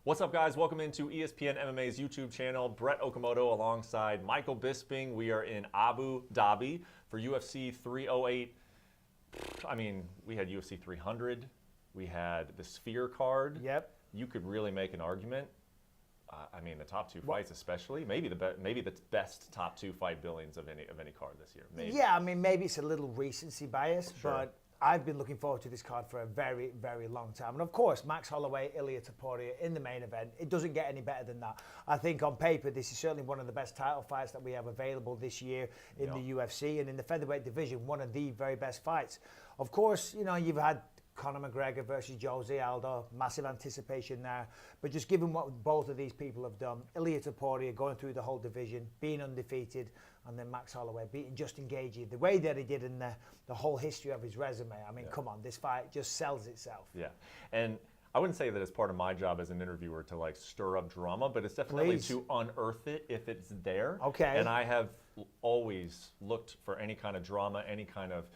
What's up, guys? Welcome into ESPN MMA's YouTube channel. Brett Okamoto alongside Michael Bisping. We are in Abu Dhabi for UFC 308. I mean, we had UFC 300. We had the Sphere card. Yep. You could really make an argument. I mean, the top two fights, especially, maybe the best top two fight billings of any card this year. Maybe. Yeah, I mean, maybe it's a little recency bias, Sure. but I've been looking forward to this card for a very, very long time. And of course, Max Holloway, Ilia Topuria in the main event. It doesn't get any better than that. I think on paper, this is certainly one of the best title fights that we have available this year in the UFC. And in the featherweight division, one of the very best fights. Of course, you know, you've had Conor McGregor versus Jose Aldo, massive anticipation there. But just given what both of these people have done, Ilia Topuria going through the whole division, being undefeated, and then Max Holloway beating Justin Gaethje, the way that he did in the whole history of his resume, I mean, come on, this fight just sells itself. Yeah, and I wouldn't say that it's part of my job as an interviewer to like stir up drama, but it's definitely to unearth it if it's there. Okay. And I have always looked for any kind of drama, any kind of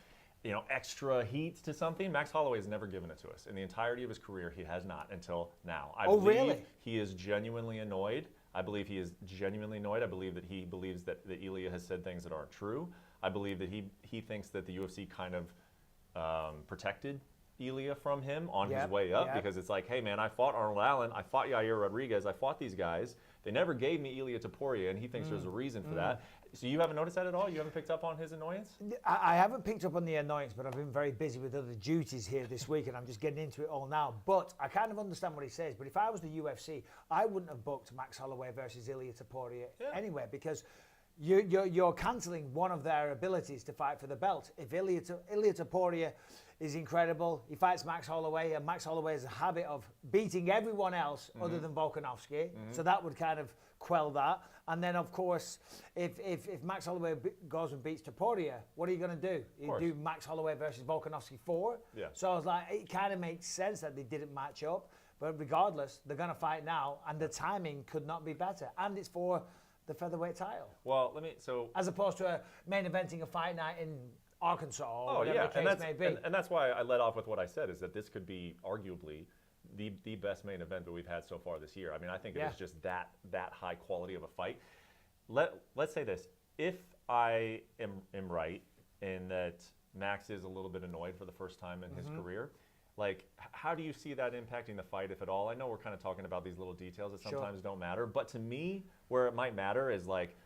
extra heat to something. Max Holloway has never given it to us. In the entirety of his career, he has not until now. I believe really? He is genuinely annoyed. I believe he is genuinely annoyed. I believe that he believes that Ilia has said things that aren't true. I believe that he thinks that the UFC kind of protected Ilia from him on his way up because it's like, hey man, I fought Arnold Allen, I fought Yair Rodriguez, I fought these guys. They never gave me Ilia Topuria, and he thinks there's a reason for that. So you haven't noticed that at all? You haven't picked up on his annoyance? I haven't picked up on the annoyance, but I've been very busy with other duties here this week, and I'm just getting into it all now. But I kind of understand what he says. But if I was the UFC, I wouldn't have booked Max Holloway versus Ilia Topuria anywhere, because you're cancelling one of their abilities to fight for the belt. If Ilia Topuria is incredible, he fights Max Holloway, and Max Holloway has a habit of beating everyone else other than Volkanovski, so that would kind of quell that. And then, of course, if Max Holloway goes and beats Topuria, what are you going to do? You do Max Holloway versus Volkanovski 4? Yeah. So I was like, it kind of makes sense that they didn't match up, but regardless, they're going to fight now, and the timing could not be better. And it's for the featherweight title. Well, as opposed to a main eventing a fight night in Arkansas or whatever the case may be. And that's why I led off with what I said, is that this could be arguably the best main event that we've had so far this year. I mean, I think it is just that high quality of a fight. Let's say this. If I am right in that Max is a little bit annoyed for the first time in his career, like, how do you see that impacting the fight, if at all? I know we're kind of talking about these little details that sometimes don't matter, but to me, where it might matter is, like,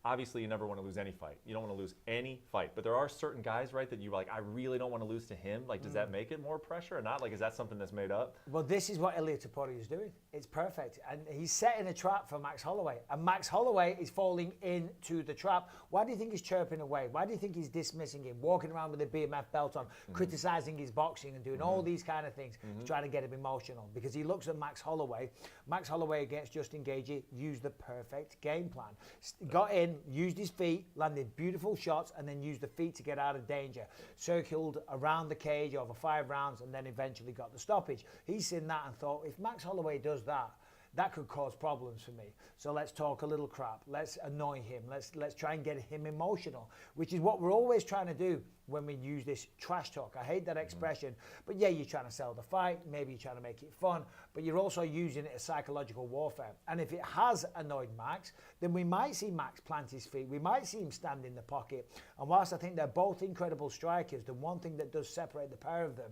obviously you never want to lose any fight. You don't want to lose any fight. But there are certain guys, right, that you're like, I really don't want to lose to him. Like, does that make it more pressure or not? Like, is that something that's made up? Well, this is what Ilia Topuria is doing. It's perfect. And he's setting a trap for Max Holloway. And Max Holloway is falling into the trap. Why do you think he's chirping away? Why do you think he's dismissing him, walking around with a BMF belt on, criticizing his boxing and doing all these kind of things, trying to get him emotional? Because he looks at Max Holloway. Max Holloway against Justin Gaethje used the perfect game plan. Got in, used his feet, landed beautiful shots, and then used the feet to get out of danger. Circled around the cage over 5 rounds, and then eventually got the stoppage. He's seen that and thought, if Max Holloway does that, that could cause problems for me. So let's talk a little crap. Let's annoy him. Let's try and get him emotional, which is what we're always trying to do when we use this trash talk. I hate that expression, but yeah, you're trying to sell the fight. Maybe you're trying to make it fun, but you're also using it as psychological warfare. And if it has annoyed Max, then we might see Max plant his feet. We might see him stand in the pocket. And whilst I think they're both incredible strikers, the one thing that does separate the pair of them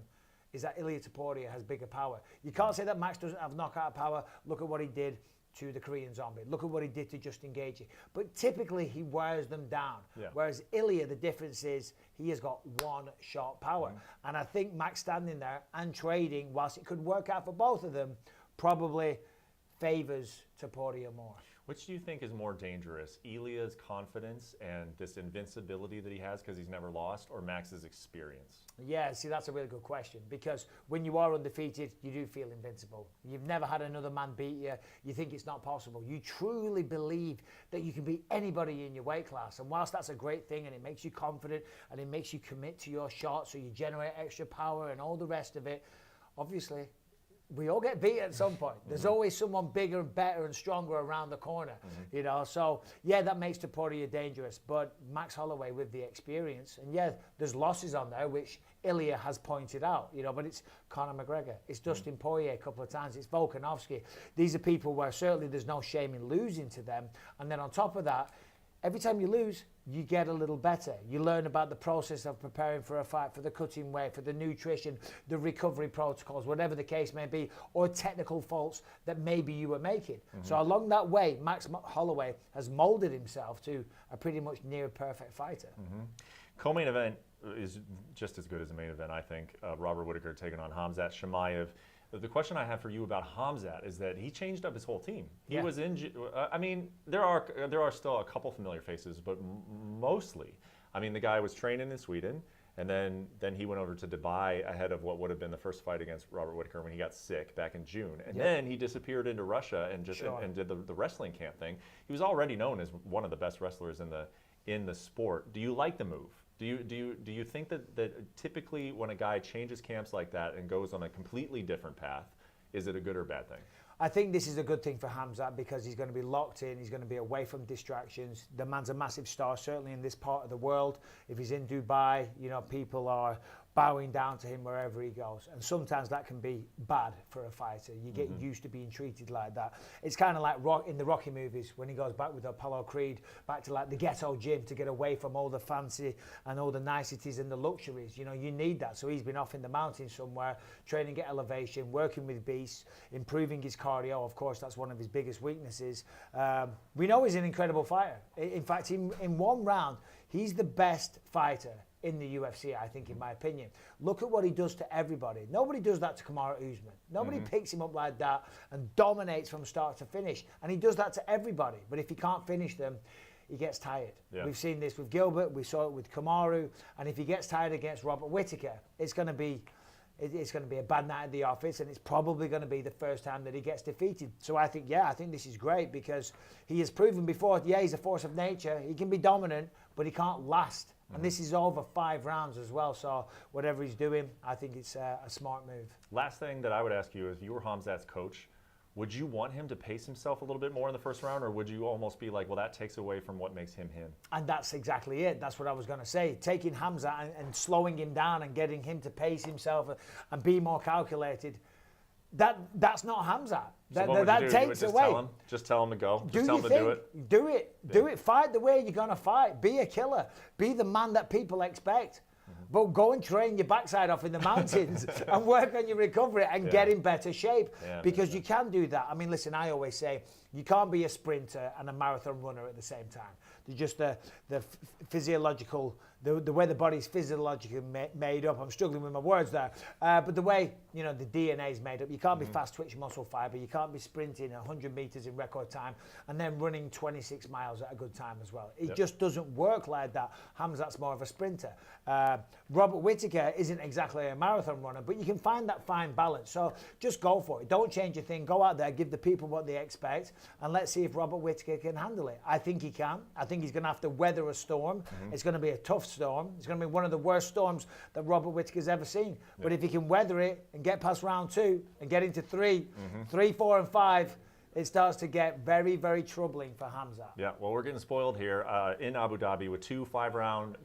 is that Ilia Topuria has bigger power. You can't say that Max doesn't have knockout power. Look at what he did to the Korean Zombie. Look at what he did to Justin Gaethje. But typically, he wears them down. Yeah. Whereas Ilia, the difference is he has got one-shot power. And I think Max standing there and trading, whilst it could work out for both of them, probably favors Topuria more. Which do you think is more dangerous, Ilia's confidence and this invincibility that he has because he's never lost, or Max's experience? Yeah, see, that's a really good question, because when you are undefeated, you do feel invincible. You've never had another man beat you. You think it's not possible. You truly believe that you can beat anybody in your weight class. And whilst that's a great thing and it makes you confident and it makes you commit to your shot, so you generate extra power and all the rest of it, obviously, we all get beat at some point. There's always someone bigger and better and stronger around the corner, you know. So, yeah, that makes Topuria dangerous. But Max Holloway with the experience, and yeah, there's losses on there, which Ilia has pointed out, you know, but it's Conor McGregor, it's Dustin Poirier a couple of times, it's Volkanovski. These are people where certainly there's no shame in losing to them. And then on top of that, every time you lose, you get a little better. You learn about the process of preparing for a fight, for the cutting weight, for the nutrition, the recovery protocols, whatever the case may be, or technical faults that maybe you were making. So along that way, Max Holloway has molded himself to a pretty much near perfect fighter. Co-main event is just as good as the main event, I think. Robert Whittaker taking on Khamzat Chimaev. The question I have for you about Khamzat is that he changed up his whole team. He was in. I mean, there are still a couple familiar faces, but mostly, I mean, the guy was training in Sweden, and then he went over to Dubai ahead of what would have been the first fight against Robert Whittaker when he got sick back in June, and then he disappeared into Russia and just and did the wrestling camp thing. He was already known as one of the best wrestlers in the sport. Do you like the move? Do you think that typically when a guy changes camps like that and goes on a completely different path, is it a good or bad thing? I think this is a good thing for Khamzat because he's going to be locked in, he's going to be away from distractions. The man's a massive star, certainly in this part of the world. If he's in Dubai, you know, people are bowing down to him wherever he goes. And sometimes that can be bad for a fighter. You get used to being treated like that. It's kind of like in the Rocky movies when he goes back with Apollo Creed, back to like the ghetto gym to get away from all the fancy and all the niceties and the luxuries. You know, you need that. So he's been off in the mountains somewhere, training at elevation, working with beasts, improving his cardio. Of course, that's one of his biggest weaknesses. We know he's an incredible fighter. In fact, in one round, he's the best fighter in the UFC, I think, in my opinion. Look at what he does to everybody. Nobody does that to Kamaru Usman. Nobody picks him up like that and dominates from start to finish. And he does that to everybody. But if he can't finish them, he gets tired. We've seen this with Gilbert. We saw it with Kamaru. And if he gets tired against Robert Whittaker, it's going to be a bad night at the office, and it's probably going to be the first time that he gets defeated. So I think this is great because he has proven before, he's a force of nature. He can be dominant, but he can't last. And this is over 5 rounds as well. So whatever he's doing, I think it's a smart move. Last thing that I would ask you is, you were Khamzat's coach. Would you want him to pace himself a little bit more in the first round, or would you almost be like, well, that takes away from what makes him him? And that's exactly it. That's what I was going to say. Taking Khamzat and slowing him down and getting him to pace himself and be more calculated, that's not Khamzat. That takes away. Just tell him to go. Just tell him to do it. Do it. Fight the way you're going to fight. Be a killer. Be the man that people expect. But go and train your backside off in the mountains and work on your recovery and get in better shape because you can do that. I mean, listen, I always say you can't be a sprinter and a marathon runner at the same time. There's just the physiological, the way the body's physiologically made up. I'm struggling with my words there. But the way, you know, the DNA is made up. You can't be fast twitch muscle fiber. You can't be sprinting 100 meters in record time and then running 26 miles at a good time as well. It just doesn't work like that. Khamzat's more of a sprinter. Robert Whittaker isn't exactly a marathon runner, but you can find that fine balance. So just go for it. Don't change your thing. Go out there, give the people what they expect, and let's see if Robert Whittaker can handle it. I think he can. I think he's going to have to weather a storm. It's going to be a tough storm. It's going to be one of the worst storms that Robert Whittaker's ever seen. But if he can weather it and get past round 2 and get into 3, 4, and 5, it starts to get very, very troubling for Khamzat. Yeah, well, we're getting spoiled here in Abu Dhabi with 2 5-round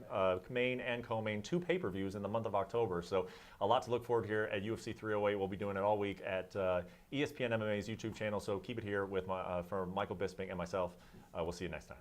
main and co-main, 2 pay-per-views in the month of October. So a lot to look forward here at UFC 308. We'll be doing it all week at ESPN MMA's YouTube channel. So keep it here with for Michael Bisping and myself. We'll see you next time.